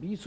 20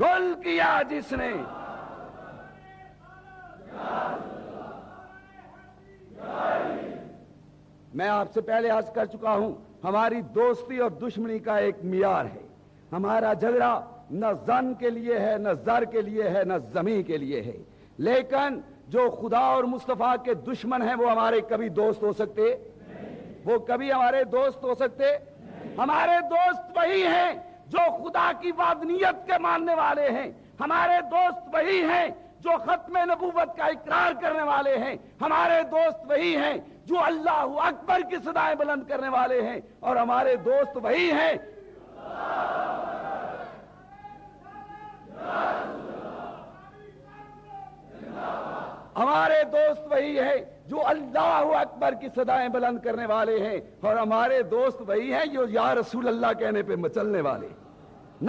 گل کیا جس نے، میں آپ سے پہلے عرض کر چکا ہوں ہماری دوستی اور دشمنی کا ایک معیار ہے. ہمارا جھگڑا نہ زن کے لیے ہے، نہ زر کے لیے ہے، نہ زمین کے لیے ہے. لیکن جو خدا اور مصطفیٰ کے دشمن ہیں وہ ہمارے کبھی دوست ہو سکتے؟ وہ کبھی ہمارے دوست ہو سکتے؟ ہمارے دوست وہی ہیں جو خدا کی وحدانیت کے ماننے والے ہیں. ہمارے دوست وہی ہیں جو ختم نبوت کا اقرار کرنے والے ہیں. ہمارے دوست وہی ہیں جو اللہ اکبر کی صدائیں بلند کرنے والے ہیں. اور ہمارے دوست وہی ہیں ہمارے دوست وہی ہے جو اللہ اکبر کی صدائیں بلند کرنے والے ہیں. اور ہمارے دوست وہی ہیں جو یا رسول اللہ کہنے پہ مچلنے والے.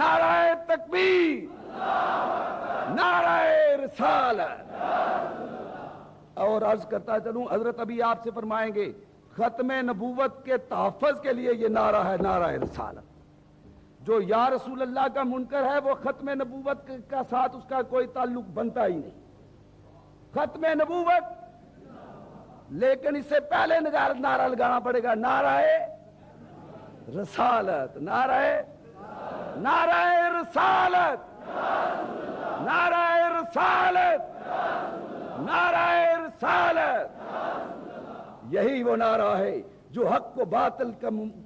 نعرہ تکبیر، نعرہ رسالت. اور عرض کرتا چلوں، حضرت ابھی آپ سے فرمائیں گے ختم نبوت کے تحفظ کے لیے یہ نعرہ ہے، نعرہ رسالت. جو یا رسول اللہ کا منکر ہے وہ ختم نبوت کا ساتھ اس کا کوئی تعلق بنتا ہی نہیں. ختم نبوت، لیکن اس سے پہلے نعرہ لگانا پڑے گا نعرہ رسالت. نعرہ رسالت، نعرہ رسالت، نعرہ رسالت. یہی وہ نعرہ ہے جو حق و باطل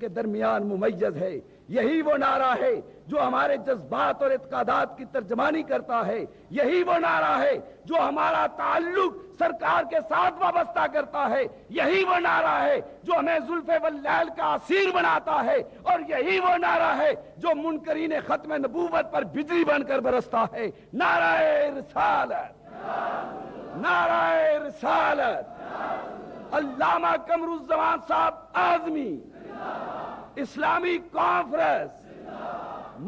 کے درمیان ممیز ہے. یہی وہ نعرہ ہے جو ہمارے جذبات اور اعتقادات کی ترجمانی کرتا ہے. یہی وہ نعرہ ہے جو ہمارا تعلق سرکار کے ساتھ وابستہ کرتا ہے. یہی وہ نعرہ ہے جو ہمیں زلف واللیل کا اسیر بناتا ہے. اور یہی وہ نعرہ ہے جو منکرین ختم نبوت پر بجلی بن کر برستا ہے. نعرہ رسالت، نعرہ رسالت. علامہ قمرالزمان صاحب اعظمی، اسلامی کانفرنس،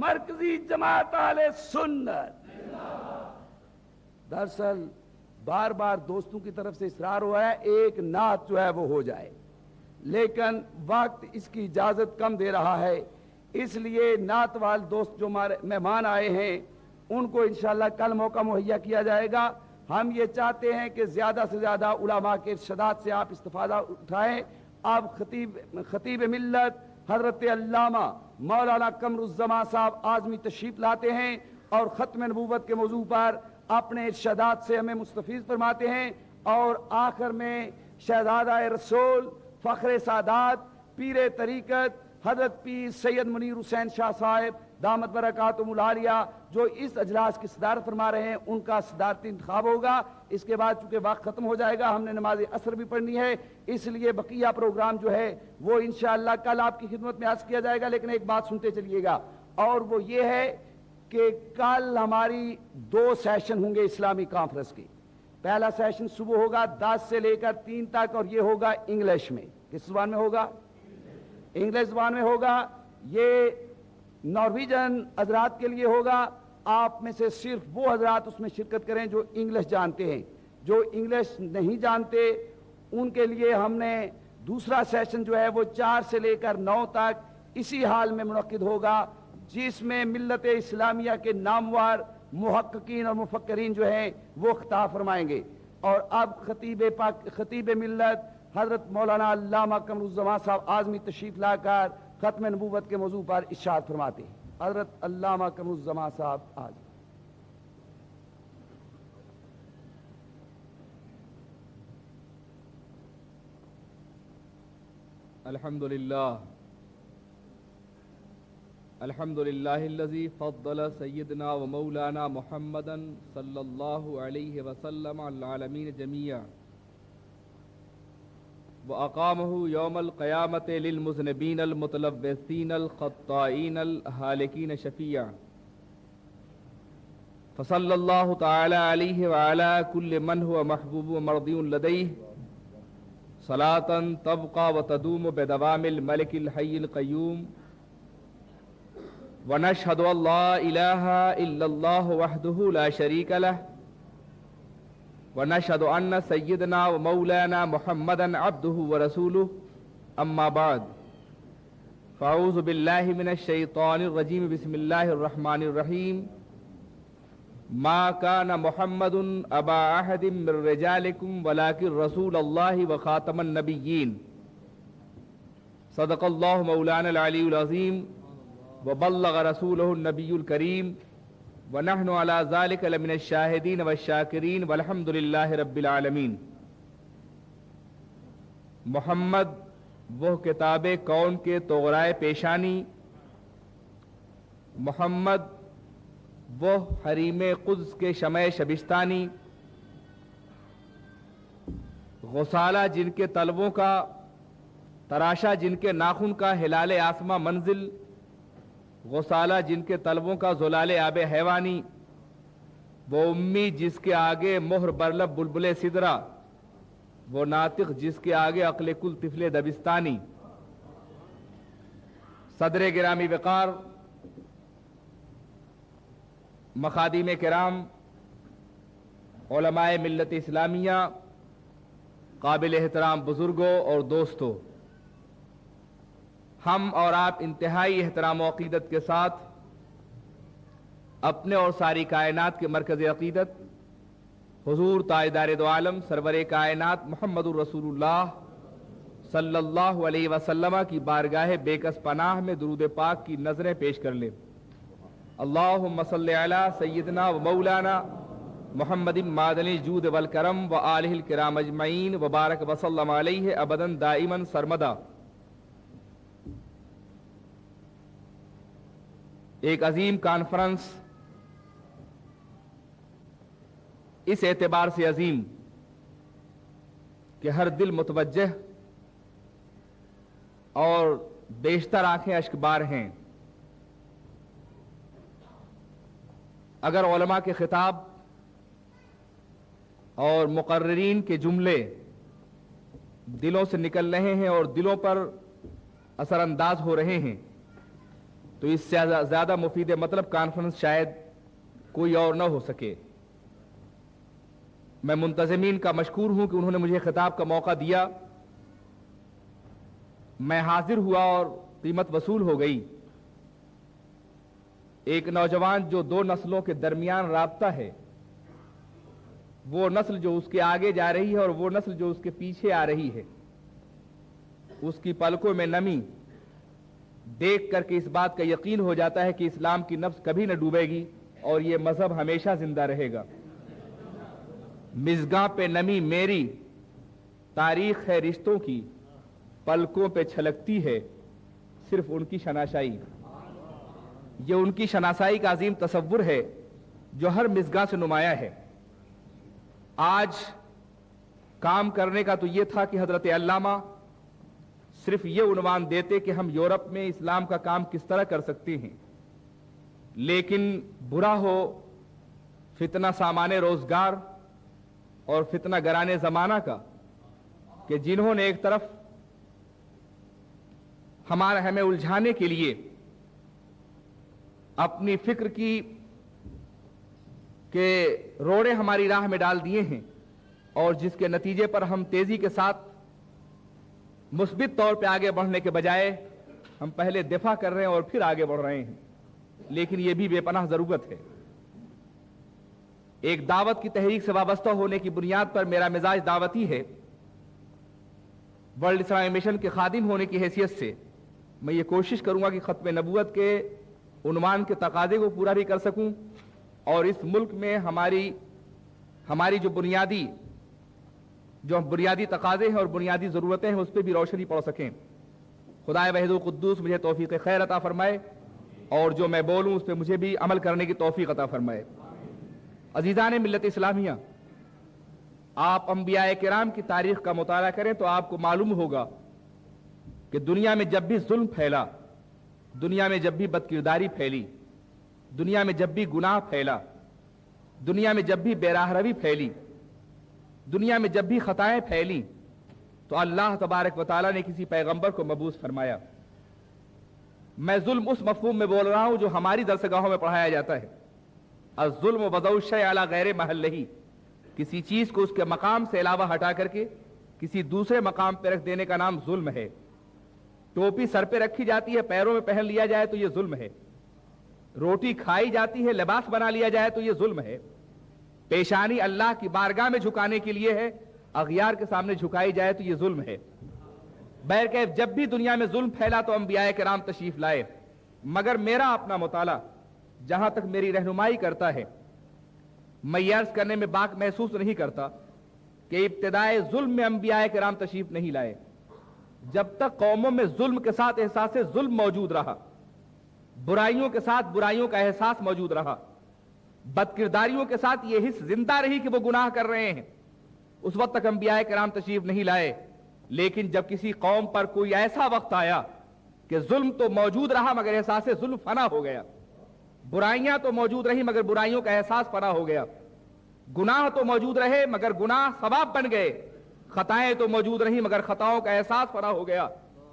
مرکزی جماعت اہل سنت. دراصل بار بار دوستوں کی طرف سے اصرار ہوا ہے ایک نعت جو ہے وہ ہو جائے، لیکن وقت اس کی اجازت کم دے رہا ہے. اس لیے نعت وال دوست جو ہمارے مہمان آئے ہیں ان کو انشاءاللہ کل موقع مہیا کیا جائے گا. ہم یہ چاہتے ہیں کہ زیادہ سے زیادہ علماء کے ارشادات سے آپ استفادہ اٹھائیں. اب خطیب ملت حضرت علامہ مولانا قمرالزمان صاحب اعظمی تشریف لاتے ہیں اور ختم نبوت کے موضوع پر اپنے ارشادات سے ہمیں مستفیض فرماتے ہیں. اور آخر میں شہزادہ رسول، فخر سادات، پیر طریقت حضرت پیر سید منیر حسین شاہ صاحب دامت برکاتہم العالیہ جو اس اجلاس کی صدارت فرما رہے ہیں ان کا صدارتی انتخاب ہوگا. اس کے بعد چونکہ وقت ختم ہو جائے گا، ہم نے نماز عصر بھی پڑھنی ہے، اس لیے بقیہ پروگرام جو ہے وہ انشاءاللہ کل آپ کی خدمت میں عرض کیا جائے گا. لیکن ایک بات سنتے چلیے گا، اور وہ یہ ہے کہ کل ہماری 2 سیشن ہوں گے اسلامی کانفرنس کی. پہلا سیشن صبح ہوگا 10 سے لے کر 3 تک، اور یہ ہوگا انگلش میں. کس زبان میں ہوگا؟ انگلش زبان میں ہوگا. یہ نارویجن حضرات کے لیے ہوگا. آپ میں سے صرف وہ حضرات اس میں شرکت کریں جو انگلش جانتے ہیں. جو انگلش نہیں جانتے ان کے لیے ہم نے دوسرا سیشن جو ہے وہ 4 سے لے کر 9 تک اسی حال میں منعقد ہوگا، جس میں ملت اسلامیہ کے نامور محققین اور مفکرین جو ہیں وہ خطاب فرمائیں گے. اور اب خطیب ملت حضرت مولانا علامہ قمرالزمان صاحب اعظمی تشریف لا کر ختم نبوت کے موضوع پر ارشاد فرماتے ہیں. حضرت علامہ قمرالزمان صاحب اعظمی. الحمدللہ الذی فضل سیدنا و مولانا محمدا صلی اللہ علیہ وسلم علی العالمین جميعا وأقامه يوم القيامة للمذنبين المتلوثين الخطائين الهالكين شفيعا فصلى الله تعالى عليه وعلى كل من هو محبوب ومرضي لديه صلاة تبقى وتدوم بدوام الملك الحي القيوم ونشهد أن لا إله إلا الله وحده لا شريك له ونشهد أن سيدنا ومولانا محمدا عبده ورسوله أما بعد فأعوذ بالله من الشيطان الرجيم بسم الله الرحمن الرحيم ما کان محمد ابا احد من رجالکم ولکن رسول اللہ وخاتم النبیین صدق اللہ مولانا العلی العظیم وبلغ رسولہ النبی الکریم ونحن علی ذلک لمن الشاہدین والشاکرین والحمد للہ رب العالمین۔ محمد وہ کتاب کون کے طغرائے پیشانی، محمد وہ حریم قدس کے شمع شبستانی، غسالہ جن کے طلبوں کا، تراشا جن کے ناخن کا ہلال آسماں منزل، غسالہ جن کے طلبوں کا زلال آب حیوانی، وہ امی جس کے آگے مہر برلب بلبل سدرا، وہ ناطق جس کے آگے عقل کل طفل دبستانی۔ صدر گرامی وقار، مخادیم کرام، علماء ملت اسلامیہ، قابل احترام بزرگوں اور دوستوں، ہم اور آپ انتہائی احترام و عقیدت کے ساتھ اپنے اور ساری کائنات کے مرکز عقیدت حضور تاجدار دو عالم سرور کائنات محمد الرسول اللہ صلی اللہ علیہ وسلم کی بارگاہ بے کس پناہ میں درود پاک کی نظریں پیش کر لیں۔ اللہم صلی علی سیدنا و مولانا محمد معدن الجود والکرم و آلہ الکرام اجمعین وبارک وسلم علیہ ابدا دائما سرمدا۔ ایک عظیم کانفرنس اس اعتبار سے عظیم کہ ہر دل متوجہ اور بیشتر آنکھیں اشکبار ہیں۔ اگر علماء کے خطاب اور مقررین کے جملے دلوں سے نکل رہے ہیں اور دلوں پر اثر انداز ہو رہے ہیں تو اس سے زیادہ مفید مطلب کانفرنس شاید کوئی اور نہ ہو سکے۔ میں منتظمین کا مشکور ہوں کہ انہوں نے مجھے خطاب کا موقع دیا، میں حاضر ہوا اور قیمت وصول ہو گئی۔ ایک نوجوان جو دو نسلوں کے درمیان رابطہ ہے، وہ نسل جو اس کے آگے جا رہی ہے اور وہ نسل جو اس کے پیچھے آ رہی ہے، اس کی پلکوں میں نمی دیکھ کر کے اس بات کا یقین ہو جاتا ہے کہ اسلام کی نفس کبھی نہ ڈوبے گی اور یہ مذہب ہمیشہ زندہ رہے گا۔ مژگاں پہ نمی میری تاریخ ہے رشتوں کی، پلکوں پہ چھلکتی ہے صرف ان کی شناسائی۔ یہ ان کی شناسائی کا عظیم تصور ہے جو ہر مژگاں سے نمایاں ہے۔ آج کام کرنے کا تو یہ تھا کہ حضرت علامہ صرف یہ عنوان دیتے کہ ہم یورپ میں اسلام کا کام کس طرح کر سکتے ہیں، لیکن برا ہو فتنہ سامان روزگار اور فتنہ گرانے زمانہ کا کہ جنہوں نے ایک طرف ہمیں الجھانے کے لیے اپنی فکر کی کہ روڑے ہماری راہ میں ڈال دیے ہیں اور جس کے نتیجے پر ہم تیزی کے ساتھ مثبت طور پہ آگے بڑھنے کے بجائے ہم پہلے دفاع کر رہے ہیں اور پھر آگے بڑھ رہے ہیں، لیکن یہ بھی بے پناہ ضرورت ہے۔ ایک دعوت کی تحریک سے وابستہ ہونے کی بنیاد پر میرا مزاج دعوتی ہے۔ ورلڈ اسلامک مشن کے خادم ہونے کی حیثیت سے میں یہ کوشش کروں گا کہ ختم نبوت کے عنوان کے تقاضے کو پورا بھی کر سکوں اور اس ملک میں ہماری جو بنیادی تقاضے ہیں اور بنیادی ضرورتیں ہیں اس پہ بھی روشنی پڑ سکیں۔ خدائے وحید القدوس مجھے توفیق خیر عطا فرمائے اور جو میں بولوں اس پہ مجھے بھی عمل کرنے کی توفیق عطا فرمائے۔ عزیزان ملت اسلامیہ، آپ انبیاء کرام کی تاریخ کا مطالعہ کریں تو آپ کو معلوم ہوگا کہ دنیا میں جب بھی ظلم پھیلا، دنیا میں جب بھی بدکرداری پھیلی، دنیا میں جب بھی گناہ پھیلا، دنیا میں جب بھی بے راہ روی پھیلی، دنیا میں جب بھی خطائیں پھیلی تو اللہ تبارک و تعالیٰ نے کسی پیغمبر کو مبعوث فرمایا۔ میں ظلم اس مفہوم میں بول رہا ہوں جو ہماری درسگاہوں میں پڑھایا جاتا ہے۔ الظلم وضع الشیء علی غیر محلہ، کسی چیز کو اس کے مقام سے علاوہ ہٹا کر کے کسی دوسرے مقام پہ رکھ دینے کا نام ظلم ہے۔ ٹوپی سر پہ رکھی جاتی ہے، پیروں میں پہن لیا جائے تو یہ ظلم ہے۔ روٹی کھائی جاتی ہے لباس بنا لیا جائے تو یہ ظلم ہے. پیشانی اللہ کی بارگاہ میں جھکانے کے لیے ہے, اغیار کے سامنے جھکائی جائے تو یہ ظلم ہے. بہرکیف جب بھی دنیا میں ظلم پھیلا تو انبیاء کرام تشریف لائے, مگر میرا اپنا مطالعہ جہاں تک میری رہنمائی کرتا ہے, میں یہ عرض کرنے میں باک محسوس نہیں کرتا کہ ابتدائے ظلم میں انبیاء کرام تشریف نہیں لائے. جب تک قوموں میں ظلم کے ساتھ احساس ظلم موجود رہا, برائیوں کے ساتھ برائیوں کا احساس موجود رہا, بد کرداریوں کے ساتھ یہ حس زندہ رہی کہ وہ گناہ کر رہے ہیں, اس وقت تک انبیاء کرام تشریف نہیں لائے. لیکن جب کسی قوم پر کوئی ایسا وقت آیا کہ ظلم تو موجود رہا مگر احساس ظلم فنا ہو گیا, برائیاں تو موجود رہی مگر برائیوں کا احساس فنا ہو گیا, گناہ تو موجود رہے مگر گناہ ثواب بن گئے, خطائیں تو موجود رہی مگر خطاؤں کا احساس فنا ہو گیا,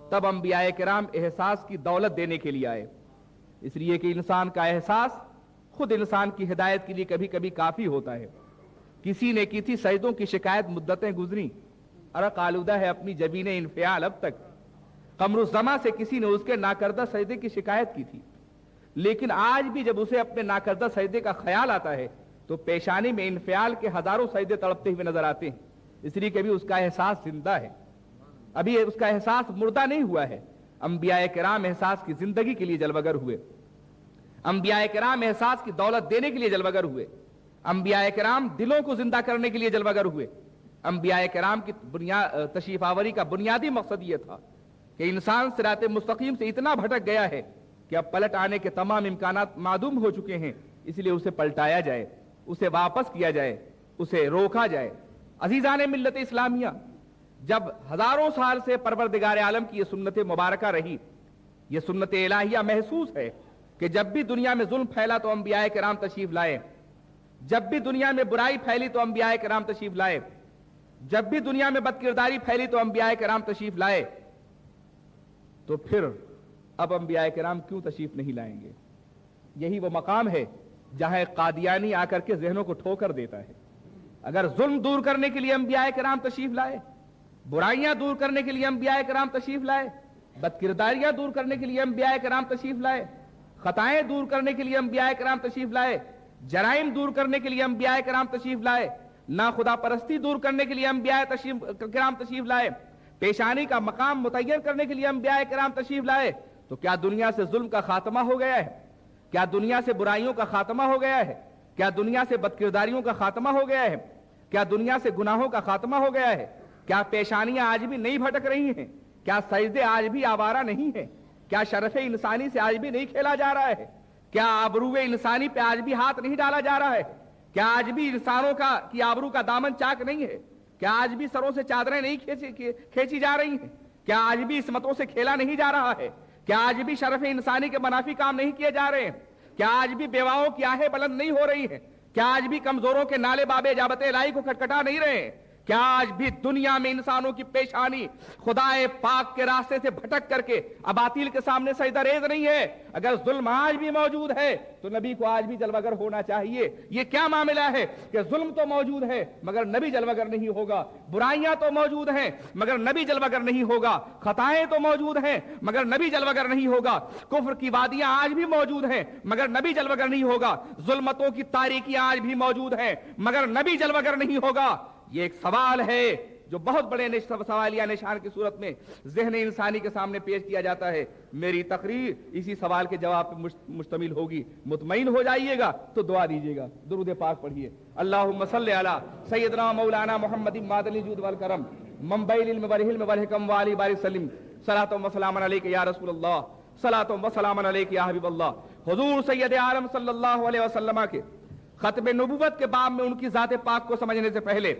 تب انبیاء کرام احساس کی دولت دینے کے لیے آئے. اس لیے کہ انسان کا احساس خود انسان کی ہدایت کے لیے کبھی کبھی کافی ہوتا ہے. کسی نے کی تھی سجدوں کی شکایت, مدتیں گزری, عرق آلودہ ہے اپنی جبین انفعال اب تک. قمر الزما سے کسی نے اس کے ناکردہ سجدے کی شکایت کی تھی, لیکن آج بھی جب اسے اپنے ناکردہ سجدے کا خیال آتا ہے تو پیشانی میں انفعال کے ہزاروں سجدے تڑپتے ہوئے نظر آتے ہیں. اس لیے کہ ابھی اس کا احساس زندہ ہے, ابھی اس کا احساس مردہ نہیں ہوا ہے. انبیاء کرام احساس کی زندگی کے لیے جلوگر ہوئے, انبیاء کرام احساس کی دولت دینے کے لیے جلوگر ہوئے, انبیاء کرام دلوں کو زندہ کرنے کے لیے جلوگر ہوئے. انبیاء کرام کی تشریف آوری کا بنیادی مقصد یہ تھا کہ انسان صراط مستقیم سے اتنا بھٹک گیا ہے کہ اب پلٹ آنے کے تمام امکانات معدوم ہو چکے ہیں, اس لیے اسے پلٹایا جائے, اسے واپس کیا جائے, اسے روکا جائے. عزیزان ملت اسلامیہ, جب ہزاروں سال سے پروردگار عالم کی یہ سنت مبارکہ رہی, یہ سنت الہیہ محسوس ہے کہ جب بھی دنیا میں ظلم پھیلا تو انبیاء کرام تشریف لائے, جب بھی دنیا میں برائی پھیلی تو انبیاء کرام تشریف لائے, جب بھی دنیا میں بد کرداری پھیلی تو انبیاء کرام تشریف لائے. تو پھر اب انبیاء کرام کیوں تشریف نہیں لائیں گے؟ یہی وہ مقام ہے جہاں ایک قادیانی آ کر کے ذہنوں کو ٹھوکر دیتا ہے. اگر ظلم دور کرنے کے لیے انبیاء کرام تشریف لائے, برائیاں دور کرنے کے لیے انبیاء کرام تشریف لائے, بد کرداریاں دور کرنے کے لیے انبیاء کرام تشریف لائے, خطائیں دور کرنے کے لیے انبیاء کرام تشریف لائے, جرائم دور کرنے کے لیے انبیاء کرام تشریف لائے, نا خدا پرستی دور کرنے کے لیے انبیاء کرام تشریف لائے, پیشانی کا مقام متعین کرنے کے لیے انبیاء کرام تشریف لائے, تو کیا دنیا سے ظلم کا خاتمہ ہو گیا ہے؟ کیا دنیا سے برائیوں کا خاتمہ ہو گیا ہے؟ کیا دنیا سے بد کرداریوں کا خاتمہ ہو گیا ہے؟ کیا دنیا سے گناہوں کا خاتمہ ہو گیا ہے؟ کیا پیشانیاں آج بھی نہیں بھٹک رہی ہیں؟ کیا سجدے آج بھی آوارہ نہیں ہیں؟ کیا شرف انسانی سے آج بھی نہیں کھیلا جا رہا ہے؟ کیا آبرو انسانی پہ آج بھی ہاتھ نہیں ڈالا جا رہا ہے؟ کیا آج بھی انسانوں کی آبرو کا دامن چاک نہیں ہے؟ کیا آج بھی سروں سے چادریں نہیں کھینچی جا رہی ہیں؟ کیا آج بھی عصمتوں سے کھیلا نہیں جا رہا ہے؟ کیا آج بھی شرف انسانی کے منافی کام نہیں کیے جا رہے ہیں؟ کیا آج بھی بیواؤں کی آہیں بلند نہیں ہو رہی ہیں؟ کیا آج بھی کمزوروں کے نالے باب اجابت الہی کو کھٹکھٹا نہیں رہے ہیں؟ کیا آج بھی دنیا میں انسانوں کی پیشانی خدا پاک کے راستے سے بھٹک کر کے اباطیل کے سامنے سجدہ ریز نہیں ہے؟ اگر ظلم آج بھی موجود ہے تو نبی کو آج بھی جلوگر ہونا چاہیے. یہ کیا معاملہ ہے کہ ظلم تو موجود ہے مگر نبی جلوگر نہیں ہوگا, برائیاں تو موجود ہیں مگر نبی جلوگر نہیں ہوگا, خطائیں تو موجود ہیں مگر نبی جلوگر نہیں ہوگا, کفر کی وادیاں آج بھی موجود ہیں مگر نبی جلوگر نہیں ہوگا, ظلمتوں کی تاریکیاں آج بھی موجود ہیں مگر نبی جلوگر نہیں ہوگا. یہ ایک سوال ہے جو بہت بڑے سوالیہ نشان کی صورت میں ذہن انسانی کے سامنے پیش کیا جاتا ہے. میری تقریر اسی سوال کے جواب پہ مشتمل ہوگی. مطمئن ہو جائیے گا تو دعا دیجیے گا, درود پاک پڑھیے. اللہم صلی علی سیدنا مولانا محمد معدن الجود والکرم منبع العلم والحلم والحکم وعلی بارک سلم صلاۃ و سلام علیک یا رسول اللہ, صلاۃ و سلام علیک یا حبیب اللہ. حضور سید عالم صلی اللہ علیہ وسلم کے ختم نبوت کے باب میں ان کی ذات پاک کو سمجھنے سے پہلے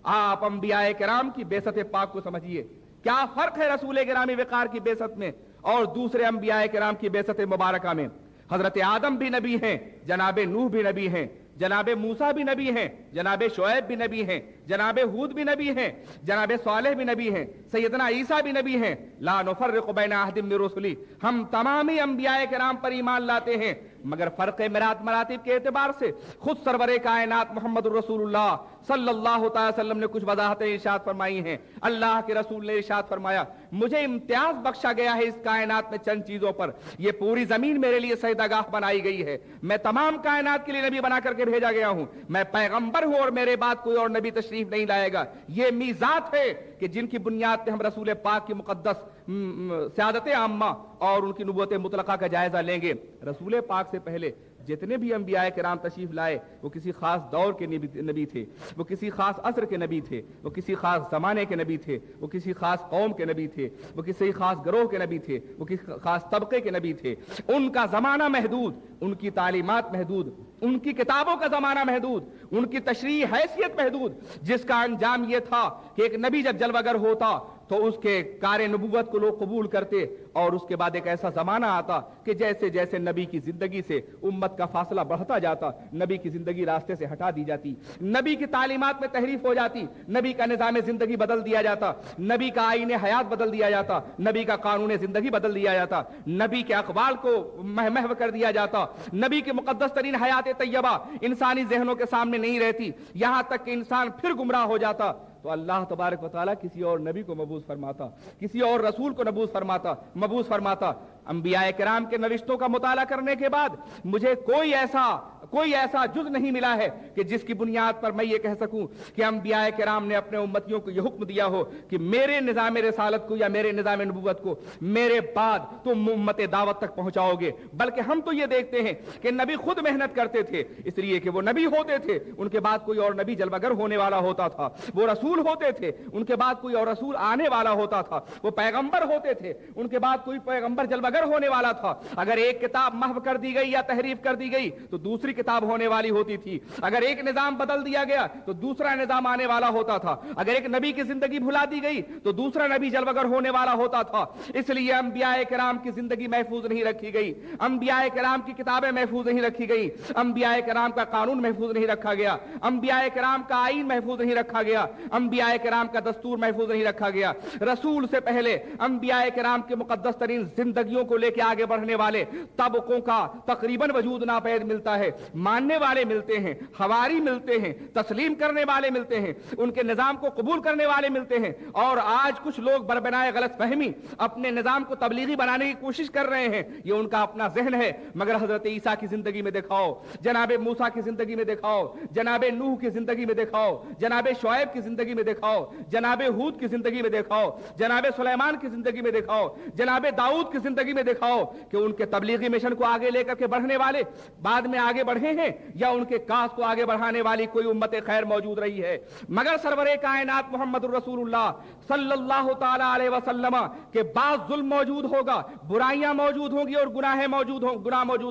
آپ انبیاء کرام کی بعثت پاک کو سمجھیے. کیا فرق ہے رسول گرامی وقار کی بعثت میں اور دوسرے انبیاء کرام کی بعثت مبارکہ میں؟ حضرت آدم بھی نبی ہیں, جناب نوح بھی نبی ہیں, جناب موسیٰ بھی نبی ہیں, جناب شعیب بھی نبی ہیں, جناب ہود بھی نبی ہیں, جناب صالح بھی نبی ہیں, سیدنا عیسیٰ بھی نبی ہیں. لا نفرق بین احد من رسلی, ہم تمامی انبیاء کرام پر ایمان لاتے ہیں, مگر فرق مراتب کے اعتبار سے خود سرور کائنات محمد الرسول اللہ صلی اللہ تعالی وسلم نے کچھ وضاحتیں ارشاد فرمائی ہیں. اللہ کے رسول نے ارشاد فرمایا, مجھے امتیاز بخشا گیا ہے اس کائنات میں چند چیزوں پر. یہ پوری زمین میرے لیے سجدہ گاہ بنائی گئی ہے, میں تمام کائنات کے لیے نبی بنا کر کے بھیجا گیا ہوں, میں پیغمبر ہوں اور میرے بعد کوئی اور نبی تشریف نہیں لائے گا. یہ میزات ہے کہ جن کی بنیاد پہ ہم رسول پاک کی مقدس سیادت عامہ اور ان کی نبوت مطلقہ کا جائزہ لیں گے. رسول پاک سے پہلے جتنے بھی انبیاء کرام تشریف لائے وہ کسی خاص دور کے نبی تھے, وہ کسی خاص عصر کے نبی تھے, وہ کسی خاص زمانے کے نبی تھے, وہ کسی خاص قوم کے نبی تھے, وہ کسی خاص گروہ کے نبی تھے, وہ کسی خاص طبقے کے نبی تھے. ان کا زمانہ محدود, ان کی تعلیمات محدود, ان کی کتابوں کا زمانہ محدود, ان کی تشریح حیثیت محدود, جس کا انجام یہ تھا کہ ایک نبی جب جلوہ گر ہوتا تو اس کے کار نبوت کو لوگ قبول کرتے, اور اس کے بعد ایک ایسا زمانہ آتا کہ جیسے جیسے نبی کی زندگی سے امت کا فاصلہ بڑھتا جاتا, نبی کی زندگی راستے سے ہٹا دی جاتی, نبی کی تعلیمات میں تحریف ہو جاتی, نبی کا نظام زندگی بدل دیا جاتا, نبی کا آئین حیات بدل دیا جاتا, نبی کا قانون زندگی بدل دیا جاتا, نبی کے اقوال کو محو کر دیا جاتا, نبی کی مقدس ترین حیات طیبہ انسانی ذہنوں کے سامنے نہیں رہتی, یہاں تک کہ انسان پھر گمراہ ہو جاتا. تو اللہ تبارک و تعالیٰ کسی اور نبی کو مبعوث فرماتا, کسی اور رسول کو مبعوث فرماتا. انبیاء کرام کے نوشتوں کا مطالعہ کرنے کے بعد مجھے کوئی ایسا جز نہیں ملا ہے کہ جس کی بنیاد پر میں یہ کہہ سکوں کہ انبیاء کرام نے اپنے امتیوں کو یہ حکم دیا ہو کہ میرے نظام رسالت کو یا میرے نظام نبوت کو میرے بعد تم امت دعوت تک پہنچاؤ گے. بلکہ ہم تو یہ دیکھتے ہیں کہ نبی خود محنت کرتے تھے, اس لیے کہ وہ نبی ہوتے تھے, ان کے بعد کوئی اور نبی جلوہ گر ہونے والا ہوتا تھا, وہ رسول ہوتے تھے, ان کے بعد کوئی اور رسول آنے والا ہوتا تھا, وہ پیغمبر ہوتے تھے, ان کے بعد کوئی پیغمبر جلوہ گر ہونے والا تھا. اگر ایک کتاب محو کر دی گئی یا تحریف کر دی گئی تو دوسری کتاب ہونے والی ہوتی تھی, اگر ایک نظام بدل دیا گیا تو دوسرا نظام آنے والا ہوتا تھا, اگر ایک نبی کی زندگی بھلا دی گئی تو دوسرا نبی جلوہ گر ہونے والا ہوتا تھا. اس لیے انبیاء کرام کی زندگی محفوظ نہیں رکھی گئی, انبیاء کرام کی کتابیں محفوظ نہیں رکھی گئی, انبیاء کرام کا قانون محفوظ نہیں رکھا گیا, انبیاء کرام کا آئین محفوظ نہیں رکھا گیا, انبیاء کرام کا دستور محفوظ نہیں رکھا گیا. رسول سے پہلے انبیاء کرام کے مقدس ترین زندگیوں کو لے کے آگے بڑھنے والے طبقوں کا تقریباً وجود ناپید ملتا ہے. ماننے والے ملتے ہیں, حواری ملتے ہیں, تسلیم کرنے والے ملتے ہیں, ان کے نظام کو قبول کرنے والے ملتے ہیں. اور آج کچھ لوگ بربنائے غلط فہمی اپنے نظام کو تبلیغی بنانے کی کوشش کر رہے ہیں, یہ ان کا اپنا ذہن ہے. مگر حضرت عیسیٰ کی زندگی میں دکھاؤ, جناب موسیٰ کی زندگی میں دکھاؤ, جناب نوح کی زندگی میں دکھاؤ, جناب شعیب کی زندگی میں دکھاؤ, جناب ہود کی زندگی میں دکھاؤ, جناب سلیمان کی زندگی میں دکھاؤ, جناب داؤد کی زندگی میں دکھاؤ کہ ان کے تبلیغی مشن کو آگے لے کر کے بڑھنے والے بعد میں آگے بڑھے ہیں یا ان کے کاس کو آگے بڑھانے والی کوئی امت خیر موجود رہی ہے. مگر سرور کائنات محمد الرسول اللہ صلی اللہ تعالی علیہ وسلم کے بعض ظلم موجود ہوگا, برائیاں موجود ہوں گی اور گناہ موجود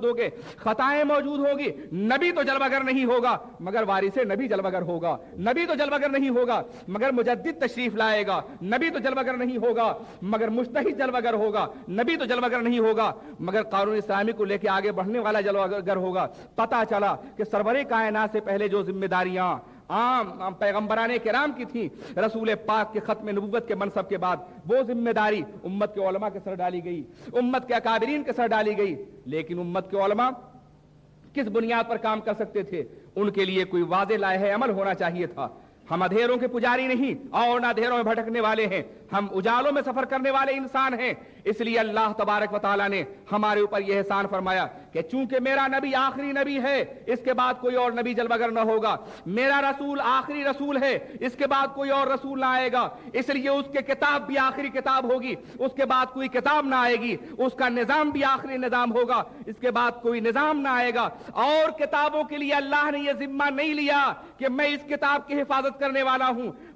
ہوں گے, خطائیں موجود ہوں گی. نبی تو جلوہ گر نہیں ہوگا مگر وارث نبی جلوہ گر ہوگا, نبی تو جلوہ گر نہیں ہوگا مگر مجدد تشریف لائے گا, نبی تو جلوہ گر نہیں ہوگا مگر مجتہد جلوہ گر ہوگا, نبی تو جلوہ گر نہیں ہوگا مگر قانون اسلامی کو لے کے آگے بڑھنے والا جلوہ گر ہوگا. پتہ چلا کہ سرور کائنات سے پہلے جو ذمہ داریاں عام پیغمبران کرام کی تھی, رسول پاک کے ختم نبوت کے منصب کے بعد وہ ذمہ داری امت کے علماء کے سر ڈالی گئی, امت کے اکابرین کے سر ڈالی گئی. لیکن امت کے علماء کس بنیاد پر کام کر سکتے تھے؟ ان کے لیے کوئی واضح لائحہ عمل ہونا چاہیے تھا. ہم اندھیروں کے پجاری نہیں اور نہ اندھیروں میں بھٹکنے والے ہیں, ہم اجالوں میں سفر کرنے والے انسان ہیں. اس لیے اللہ تبارک و تعالیٰ نے ہمارے اوپر یہ احسان فرمایا کہ چونکہ میرا نبی آخری نبی ہے, اس کے بعد کوئی اور نبی جلوہ گر نہ ہوگا, میرا رسول آخری رسول ہے, اس کے بعد کوئی اور رسول نہ آئے گا, اس لیے اس کے کتاب بھی آخری کتاب ہوگی, اس کے بعد کوئی کتاب نہ آئے گی, اس کا نظام بھی آخری نظام ہوگا, اس کے بعد کوئی نظام نہ آئے گا. اور کتابوں کے لیے اللہ نے یہ ذمہ نہیں لیا کہ میں اس کتاب کی حفاظت کرنے والا ہوں,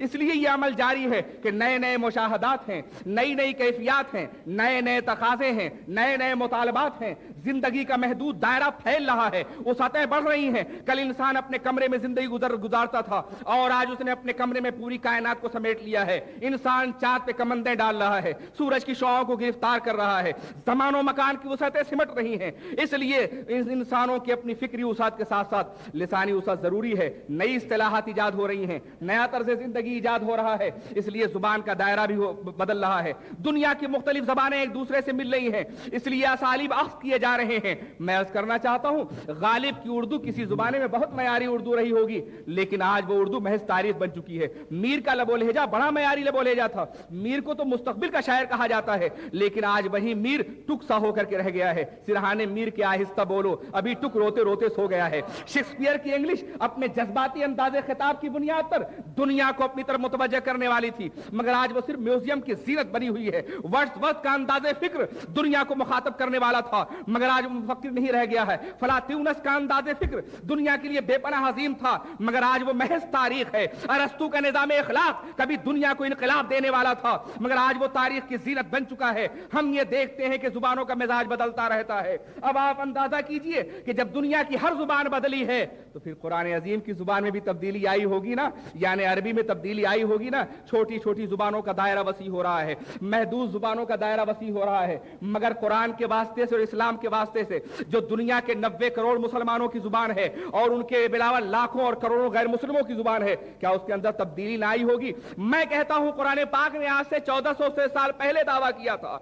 اس لیے یہ عمل جاری ہے کہ نئے نئے مشاہدات ہیں، نئی نئی کیفیات ہیں، نئے نئے تقاضے ہیں، نئے نئے مطالبات ہیں، زندگی کا محدود دائرہ پھیل رہا ہے، وسعتیں بڑھ رہی ہیں۔ کل انسان اپنے کمرے میں زندگی گزارتا تھا اور آج اس نے اپنے کمرے میں پوری کائنات کو سمیٹ لیا ہے۔ انسان چاند پہ کمندیں ڈال رہا ہے، سورج کی شعاعوں کو گرفتار کر رہا ہے، زمان و مکان کی وسعتیں سمٹ رہی ہیں۔ اس لیے انسانوں کی اپنی فکری وسعت کے ساتھ ساتھ لسانی وسعت ضروری ہے۔ نئی اصطلاحات ایجاد ہو رہی ہیں، نیا طرز زندگی ایجاد ہو رہا ہے، اس لیے زبان کا دائرہ بھی بدل رہا ہے۔ دنیا کی مختلف زبانیں ایک دوسرے سے مل رہی ہیں، اس لیے اسالیب اخذ کیے جا رہے ہیں۔ میں عرض کرنا چاہتا ہوں، غالب کی اردو کسی زبانے میں بہت معیاری اردو رہی ہوگی، لیکن آج وہ اردو محض تاریخ بن چکی ہے۔ میر کا لب و لہجہ بڑا معیاری لب و لہجہ تھا، میر کو تو مستقبل کا شاعر کہا جاتا ہے، لیکن آج وہی میر ٹک سا ہو کر کے رہ گیا ہے۔ سرہانے میر کے آہستہ بولو، ابھی ٹک روتے روتے سو گیا ہے۔ شیکسپیئر کی انگلش اپنے جذباتی انداز خطاب کی بنیاد پر دنیا کو اپنی طرف متوجہ کرنے والی تھی، مگر آج وہ صرف میوزیم کی زینت بنی ہوئی ہے۔ ورڈسورتھ کا انداز فکر دنیا کو مخاطب کرنے والا تھا، مگر آج وہ مفکر نہیں رہ گیا ہے۔ فلاطونس کا انداز فکر دنیا کے لیے بے پناہ عظیم تھا، مگر آج وہ محض تاریخ ہے۔ ارسطو کا نظام اخلاق کبھی دنیا کو انقلاب دینے والا تھا، مگر آج وہ تاریخ کی زینت بن چکا ہے۔ ہم یہ دیکھتے ہیں کہ زبانوں کا مزاج بدلتا رہتا ہے۔ اب آپ اندازہ کیجئے کہ جب دنیا کی ہر زبان بدلی ہے تو پھر قرآن عظیم کی زبان میں بھی تبدیلی آئی ہوگی نا، یعنی عربی میں تبدیلی آئی ہوگی نا۔ چھوٹی چھوٹی زبانوں کا دائرہ وسیع ہو رہا ہے، محدود زبانوں کا دائرہ وسیع ہو رہا ہے، مگر قرآن کے واسطے سے اور اسلام کے واسطے سے جو دنیا کے 90 کروڑ مسلمانوں کی زبان ہے اور ان کے علاوہ لاکھوں اور کروڑوں غیر مسلموں کی زبان ہے، کیا اس کے اندر تبدیلی نہ آئی ہوگی؟ میں کہتا ہوں قرآن پاک نے آج سے 1400 سال پہلے دعویٰ کیا تھا